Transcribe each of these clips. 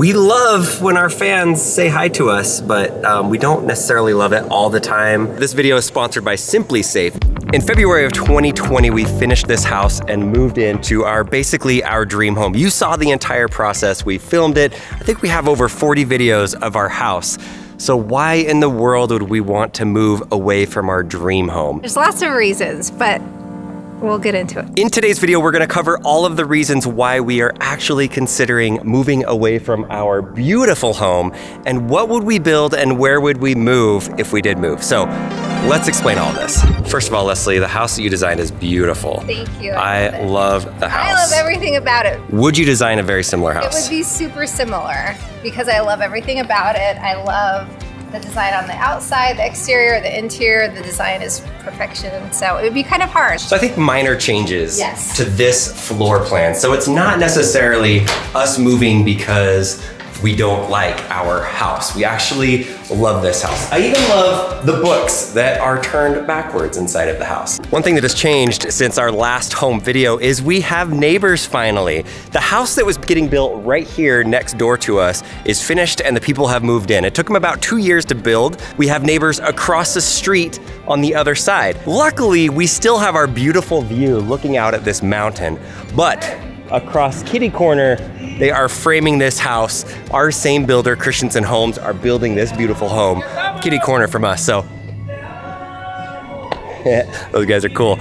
We love when our fans say hi to us, but we don't necessarily love it all the time. This video is sponsored by Simply Safe. In February of 2020, we finished this house and moved into basically our dream home. You saw the entire process, we filmed it. I think we have over 40 videos of our house. So why in the world would we want to move away from our dream home? There's lots of reasons, but we'll get into it. In today's video, we're gonna cover all of the reasons why we are actually considering moving away from our beautiful home, and what would we build and where would we move if we did move. So let's explain all this. First of all, Leslie, the house that you designed is beautiful. Thank you. I love the house. I love everything about it. Would you design a very similar house? It would be super similar because I love everything about it. I love the design on the outside, the exterior, the interior. The design is perfection, so it would be kind of hard. So I think minor changes yes. to this floor plan. So it's not necessarily us moving because we don't like our house. We actually love this house. I even love the books that are turned backwards inside of the house. One thing that has changed since our last home video is we have neighbors finally. The house that was getting built right here next door to us is finished and the people have moved in. It took them about 2 years to build. We have neighbors across the street on the other side. Luckily, we still have our beautiful view looking out at this mountain, but across kitty corner, they are framing this house. Our same builder, Christensen Homes, are building this beautiful home, kitty corner from us, so. Those guys are cool.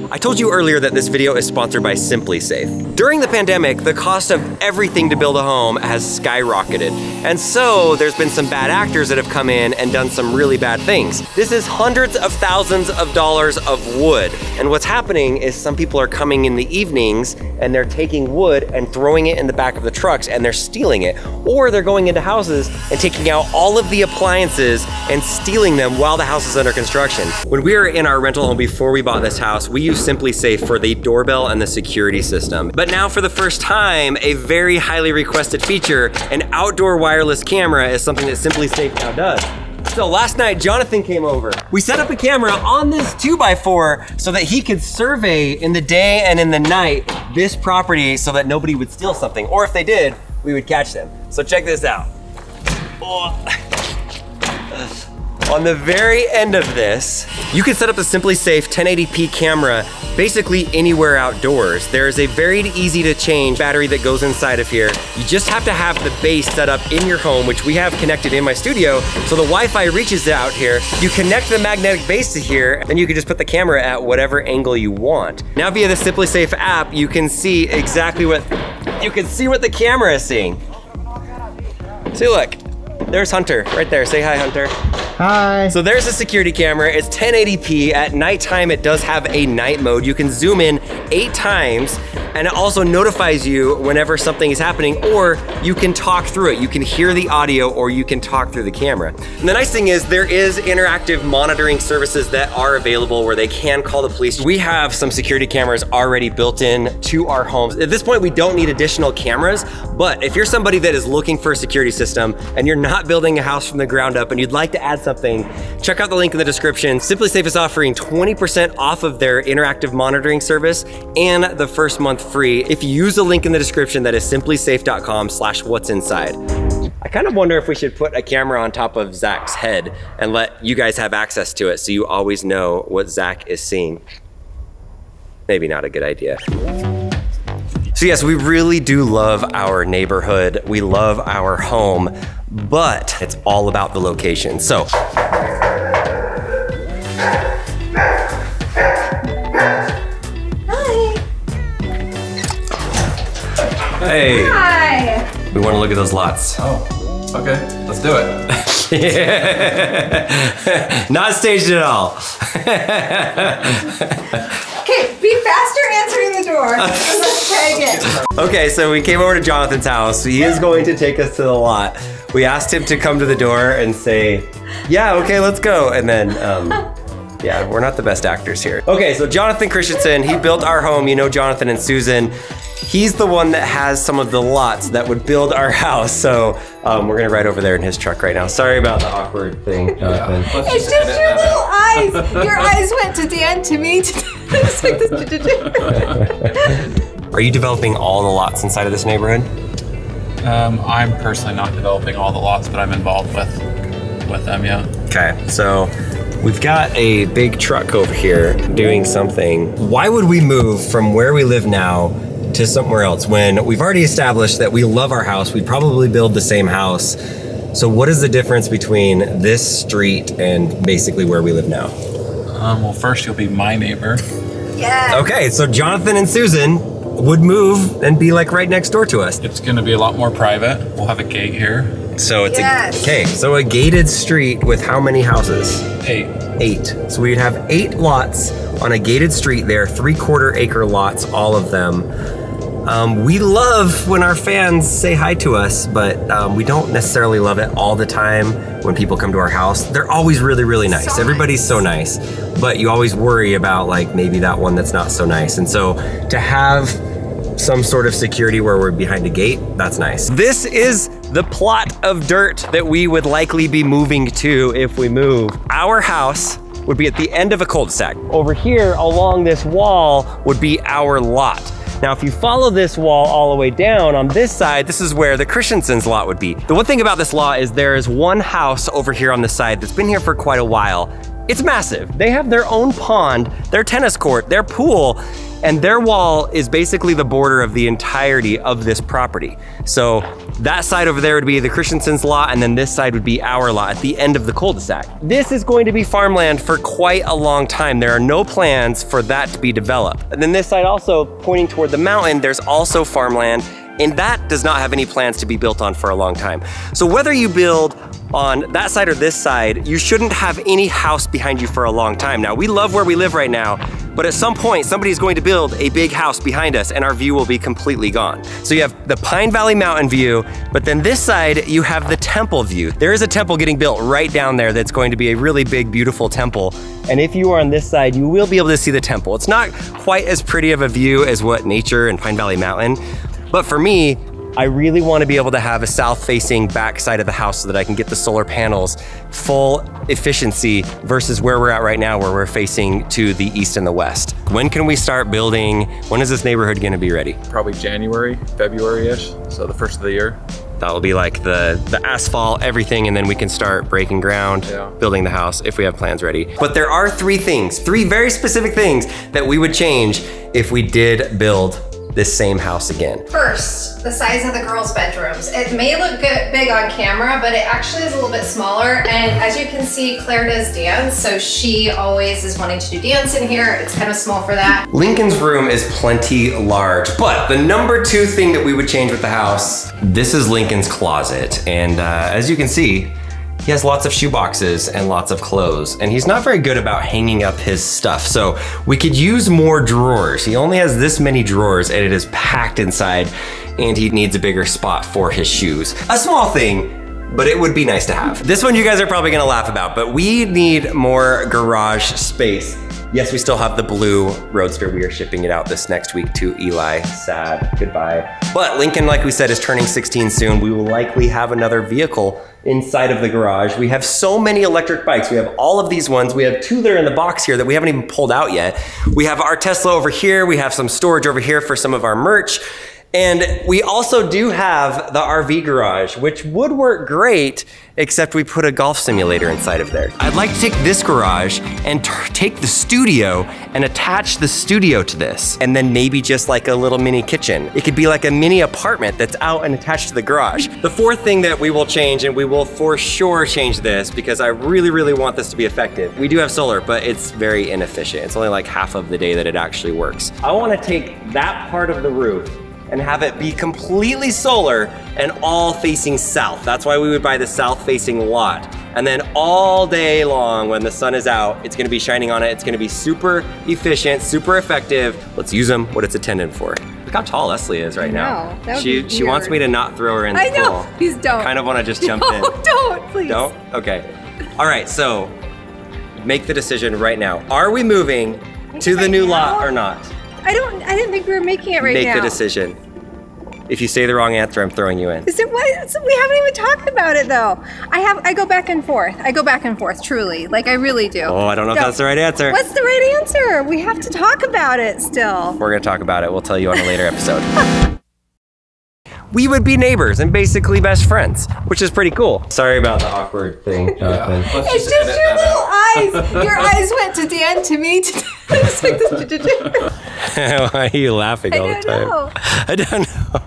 I told you earlier that this video is sponsored by Simply Safe. During the pandemic, the cost of everything to build a home has skyrocketed. And so there's been some bad actors that have come in and done some really bad things. This is hundreds of thousands of dollars of wood. And what's happening is some people are coming in the evenings and they're taking wood and throwing it in the back of the trucks and they're stealing it. Or they're going into houses and taking out all of the appliances and stealing them while the house is under construction. When we were in our rental home before we bought this house, we used Simply Safe for the doorbell and the security system. But now for the first time, a very highly requested feature, an outdoor wireless camera, is something that Simply Safe now does. So last night, Jonathan came over. We set up a camera on this 2x4 so that he could survey in the day and in the night this property so that nobody would steal something. Or if they did, we would catch them. So check this out. Oh. On the very end of this, you can set up a Simply Safe 1080p camera basically anywhere outdoors. There's a very easy to change battery that goes inside of here. You just have to have the base set up in your home, which we have connected in my studio, so the Wi-Fi reaches out here. You connect the magnetic base to here, and you can just put the camera at whatever angle you want. Now via the Simply Safe app, you can see exactly what the camera is seeing. See, look. There's Hunter, right there. Say hi, Hunter. Hi. So there's a security camera. It's 1080p. At nighttime, it does have a night mode. You can zoom in 8 times, and it also notifies you whenever something is happening, or you can talk through it. You can hear the audio, or you can talk through the camera. And the nice thing is there is interactive monitoring services that are available where they can call the police. We have some security cameras already built in to our homes. At this point, we don't need additional cameras, but if you're somebody that is looking for a security system and you're not building a house from the ground up and you'd like to add something, check out the link in the description. Simply Safe is offering 20% off of their interactive monitoring service and the first month free if you use the link in the description that is simplysafe.com/whatsinside. I kind of wonder if we should put a camera on top of Zach's head and let you guys have access to it so you always know what Zach is seeing. Maybe not a good idea. So yes, we really do love our neighborhood. We love our home, but it's all about the location. So. Hi. Hey. Hi. We want to look at those lots. Oh, okay, let's do it. Not staged at all. Okay, be faster answering the door. Let's try again. Okay, so we came over to Jonathan's house. He is going to take us to the lot. We asked him to come to the door and say, yeah, okay, let's go. And then, yeah, we're not the best actors here. Okay, so Jonathan Christensen, he built our home. You know Jonathan and Susan. He's the one that has some of the lots that would build our house. So we're gonna ride over there in his truck right now. Sorry about the awkward thing, Jonathan. It's just your little eyes. Your eyes went to Dan, to me, to it's like this. Are you developing all the lots inside of this neighborhood? I'm personally not developing all the lots, but I'm involved with them, yeah. Okay, so we've got a big truck over here doing something. Why would we move from where we live now to somewhere else when we've already established that we love our house? We'd probably build the same house. So what is the difference between this street and basically where we live now? Well, first you'll be my neighbor. Yeah. Okay, so Jonathan and Susan would move and be like right next door to us. It's gonna be a lot more private. We'll have a gate here. So it's Yes. so a gated street with how many houses? 8. 8. So we'd have 8 lots on a gated street there, 3/4 acre lots, all of them. We love when our fans say hi to us, but we don't necessarily love it all the time when people come to our house. They're always really, really nice. So Everybody's so nice, but you always worry about like maybe that one that's not so nice. And so to have some sort of security where we're behind a gate, that's nice. This is the plot of dirt that we would likely be moving to if we move. Our house would be at the end of a cul-de-sac. Over here along this wall would be our lot. Now, if you follow this wall all the way down on this side, this is where the Christensen's lot would be. The one thing about this lot is there is one house over here on the side that's been here for quite a while. It's massive. They have their own pond, their tennis court, their pool, and their wall is basically the border of the entirety of this property. So that side over there would be the Christensen's lot, and then this side would be our lot at the end of the cul-de-sac. This is going to be farmland for quite a long time. There are no plans for that to be developed. And then this side also, pointing toward the mountain, there's also farmland, and that does not have any plans to be built on for a long time. So whether you build on that side or this side, you shouldn't have any house behind you for a long time. Now, we love where we live right now, but at some point, somebody's going to build a big house behind us and our view will be completely gone. So you have the Pine Valley Mountain view, but then this side, you have the temple view. There is a temple getting built right down there that's going to be a really big, beautiful temple. And if you are on this side, you will be able to see the temple. It's not quite as pretty of a view as what nature and Pine Valley Mountain, but for me, I really want to be able to have a south-facing back side of the house so that I can get the solar panels full efficiency versus where we're at right now, where we're facing to the east and the west. When can we start building? When is this neighborhood going to be ready? Probably January, February-ish, so the first of the year. That'll be like the asphalt, everything, and then we can start breaking ground, building the house if we have plans ready. But there are 3 things, 3 very specific things that we would change if we did build this same house again. First, the size of the girls' bedrooms. It may look big on camera, but it actually is a little bit smaller. And as you can see, Claire does dance, so she always is wanting to do dance in here. It's kind of small for that. Lincoln's room is plenty large, but the number 2 thing that we would change with the house, this is Lincoln's closet. And as you can see, he has lots of shoe boxes and lots of clothes, and he's not very good about hanging up his stuff. So we could use more drawers. He only has this many drawers and it is packed inside, and he needs a bigger spot for his shoes. A small thing, but it would be nice to have. This one you guys are probably gonna laugh about, but we need more garage space. Yes, we still have the blue Roadster. We are shipping it out this next week to Eli. Sad, goodbye. But Lincoln, like we said, is turning 16 soon. We will likely have another vehicle inside of the garage. We have so many electric bikes. We have all of these ones. We have 2 that are in the box here that we haven't even pulled out yet. We have our Tesla over here. We have some storage over here for some of our merch. And we also do have the RV garage, which would work great, except we put a golf simulator inside of there. I'd like to take this garage and take the studio and attach the studio to this, and then maybe just like a little mini kitchen. It could be like a mini apartment that's out and attached to the garage. The 4th thing that we will change, and we will for sure change this because I really, really want this to be effective. We do have solar, but it's very inefficient. It's only like half of the day that it actually works. I want to take that part of the roof and have it be completely solar and all facing south. That's why we would buy the south-facing lot. And then all day long when the sun is out, it's gonna be shining on it. It's gonna be super efficient, super effective. Let's use them what it's intended for. Look how tall Leslie is right now. She wants me to not throw her in the pool. I know, please don't. I kind of wanna just jump in. Don't, please. Don't? Okay. All right, so make the decision right now. Are we moving to the new lot or not? I didn't think we were making it right now. Make the decision. If you say the wrong answer, I'm throwing you in. Is it what? We haven't even talked about it though. I go back and forth. I go back and forth, truly. Like I really do. Oh, I don't know if that's the right answer. What's the right answer? We have to talk about it still. We're gonna talk about it. We'll tell you on a later episode. we would be neighbors and basically best friends, which is pretty cool. Sorry about the awkward thing, Jonathan. It's just your little eyes. Your eyes went to Dan, to me, to it's like this. Why are you laughing all the time? Know. I don't know.